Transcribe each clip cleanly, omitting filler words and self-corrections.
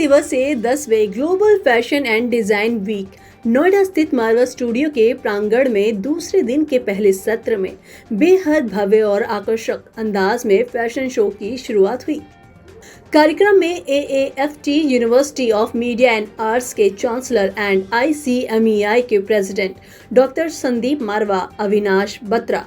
दिवसीय 10वें global fashion and design week Noida स्थित मारवा स्टूडियो के प्रांगण में दूसरे दिन के पहले सत्र में बेहद भव्य और आकर्षक अंदाज में फैशन शो की शुरुआत हुई। कार्यक्रम में AAFT university of media and arts के चांसलर एंड ICMEI के प्रेसिडेंट डॉक्टर संदीप मारवा, अविनाश बत्रा,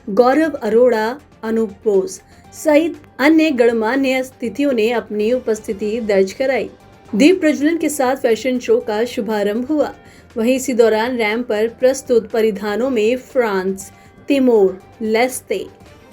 गौरव अरोड़ा, अनूप बोस सहित अन्य गणमान्य अतिथियों ने अपनी उपस्थिति दर्ज कराई। दीप प्रज्वलन के साथ फैशन शो का शुभारंभ हुआ। वहीं इसी दौरान रैंप पर प्रस्तुत परिधानों में France, Timor Leste,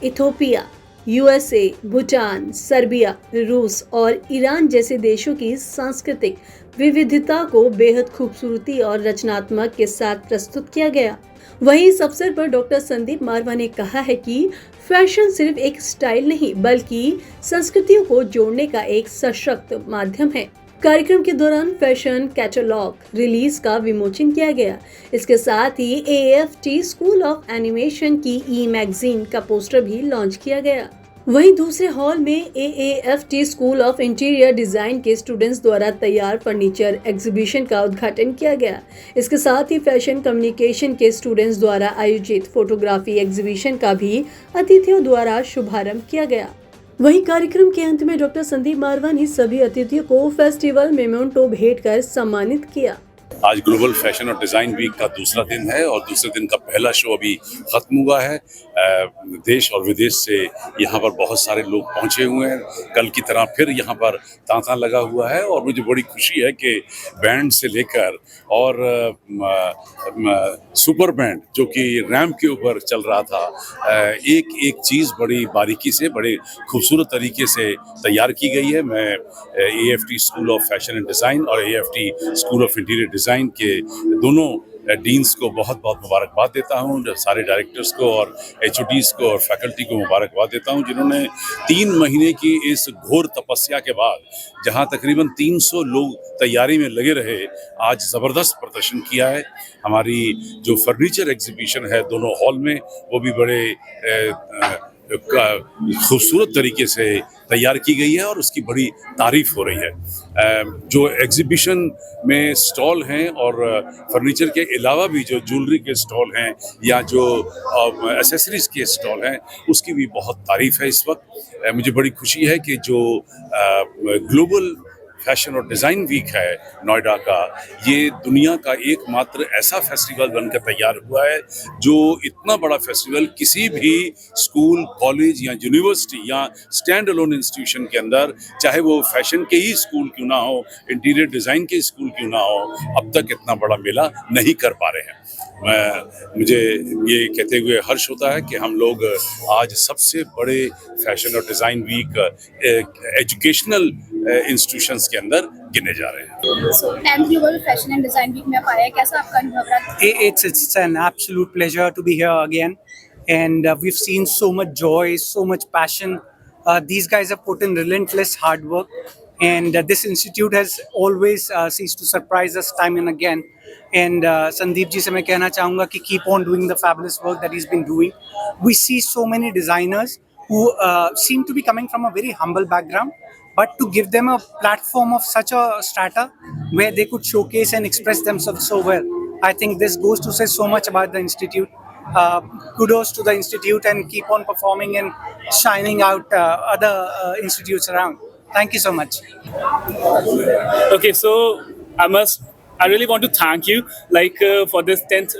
Ethiopia, USA, Bhutan, Serbia, रूस और ईरान जैसे देशों की सांस्कृतिक विविधता को बेहद खूबसूरती और रचनात्मक के साथ प्रस्तुत किया गया। वहीं इस अवसर पर डॉक्टर संदीप मारवा ने कहा है कि फैशन सिर्फ एक स्टाइल नहीं बल्कि संस्कृतियों को जोड़ने का एक सशक्त माध्यम है। कार्यक्रम के दौरान फैशन कैटलॉग रिलीज का विमोचन किया गया। इसके साथ ही AAFT स्कूल ऑफ एनिमेशन की मैगजीन का पोस्टर भी लॉन्च किया गया। वहीं दूसरे हॉल में AAFT school of interior design के स्टूडेंट्स द्वारा तैयार फर्नीचर एग्जीबिशन का उद्घाटन किया गया। इसके साथ ही फैशन कम्युनिकेशन के स्टूडेंट्स द्वारा आयोजित फोटोग्राफी एग्जीबिशन का भी अतिथियों द्वारा शुभारंभ किया गया। वहीं कार्यक्रम के अंत में डॉक्टर संदीप मारवा ने सभी अतिथियों को फेस्टिवल मेमेंटो भेंट कर सम्मानित किया। आज ग्लोबल फैशन और डिज़ाइन वीक का दूसरा दिन है और दूसरे दिन का पहला शो अभी ख़त्म हुआ है। देश और विदेश से यहाँ पर बहुत सारे लोग पहुँचे हुए हैं। कल की तरह फिर यहाँ पर तांता लगा हुआ है और मुझे बड़ी खुशी है कि बैंड से लेकर और सुपर बैंड जो कि रैंप के ऊपर चल रहा था, एक एक चीज़ बड़ी बारीकी से बड़े खूबसूरत तरीके से तैयार की गई है। मैं AAFT school of fashion and design और AAFT school of interior design के दोनों डीन्स को बहुत बहुत मुबारकबाद देता हूँ, सारे डायरेक्टर्स को और HODs को और फैकल्टी को मुबारकबाद देता हूँ जिन्होंने 3 महीने की इस घोर तपस्या के बाद जहाँ तकरीबन 300 लोग तैयारी में लगे रहे, आज ज़बरदस्त प्रदर्शन किया है। हमारी जो फर्नीचर एग्जीबिशन है दोनों हॉल में, वो भी बड़े खूबसूरत तरीके से तैयार की गई है और उसकी बड़ी तारीफ हो रही है। जो एग्जीबिशन में स्टॉल हैं और फर्नीचर के अलावा भी जो ज्वेलरी के स्टॉल हैं या जो एसेसरीज के स्टॉल हैं, उसकी भी बहुत तारीफ है इस वक्त। मुझे बड़ी खुशी है कि जो ग्लोबल फैशन और डिज़ाइन वीक है नोएडा का, ये दुनिया का एकमात्र ऐसा फेस्टिवल बनकर तैयार हुआ है जो इतना बड़ा फेस्टिवल किसी भी स्कूल, कॉलेज या यूनिवर्सिटी या स्टैंड अलोन इंस्टीट्यूशन के अंदर, चाहे वो फैशन के ही स्कूल क्यों ना हो, इंटीरियर डिज़ाइन के स्कूल क्यों ना हो, अब तक इतना बड़ा मेला नहीं कर पा रहे हैं। मुझे ये कहते हुए हर्ष होता है कि हम लोग आज सबसे बड़े फैशन और डिज़ाइन वीक एजुकेशनल इंस्टीट्यूशंस के अंदर गिने जा रहे हैं। So, 10th Global Fashion and Design Week में आप आए, कैसा आपका अनुभव रहा? It's an absolute pleasure to be here again, and we've seen so much joy, so much passion. These guys have put in relentless hard work, and this institute has always ceased to surprise us time and again. And Sandeep ji से मैं कहना चाहूँगा कि keep on doing the fabulous work that he's been doing. We see so many designers who seem to be coming from a very humble background, but to give them a platform of such a strata where they could showcase and express themselves so well, I think this goes to say so much about the institute. Kudos to the institute and keep on performing and shining out other institutes around. Thank you so much. Okay, so I really want to thank you for this 10th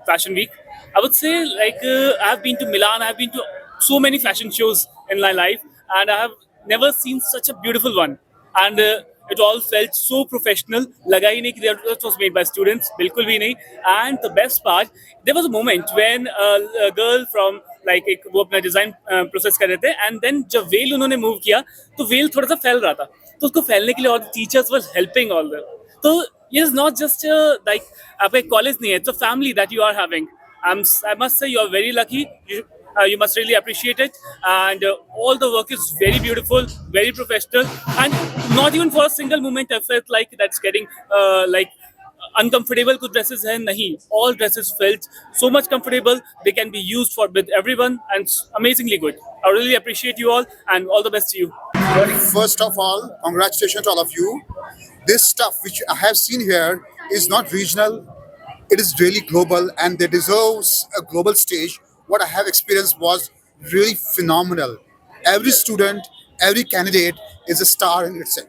Fashion Week. I would say I've been to Milan, I've been to so many fashion shows in my life, and I have never seen such a beautiful one. And it all felt so professional. लगा ही नहीं कि that was made by students, बिल्कुल भी नहीं. And the best part, there was a moment when a girl from वो अपना design process कर रहे थे, एंड देन जब वेल उन्होंने मूव किया तो वेल थोड़ा सा फैल रहा था, तो उसको फैलने के लिए और teachers were helping all them. तो ये इज नॉट जस्ट आपका एक कॉलेज नहीं है, it's a family that you are having. I must say you are very lucky. You must really appreciate it, and all the work is very beautiful, very professional, and not even for a single moment I felt like that's getting uncomfortable. कुछ dresses हैं नहीं, all dresses felt so much comfortable. They can be used with everyone, and it's amazingly good. I really appreciate you all, and all the best to you. First of all, congratulations to all of you. this stuff which I have seen here is not regional, it is really global and they deserve a global stage. What I have experienced was really phenomenal. Every student, every candidate is a star in itself.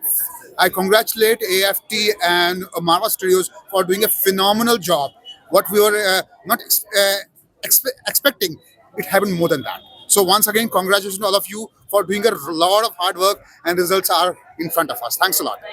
I congratulate AFT and Marva Studios for doing a phenomenal job. What we were not expecting, it happened more than that. So once again, congratulations to all of you for doing a lot of hard work, and results are in front of us. Thanks a lot.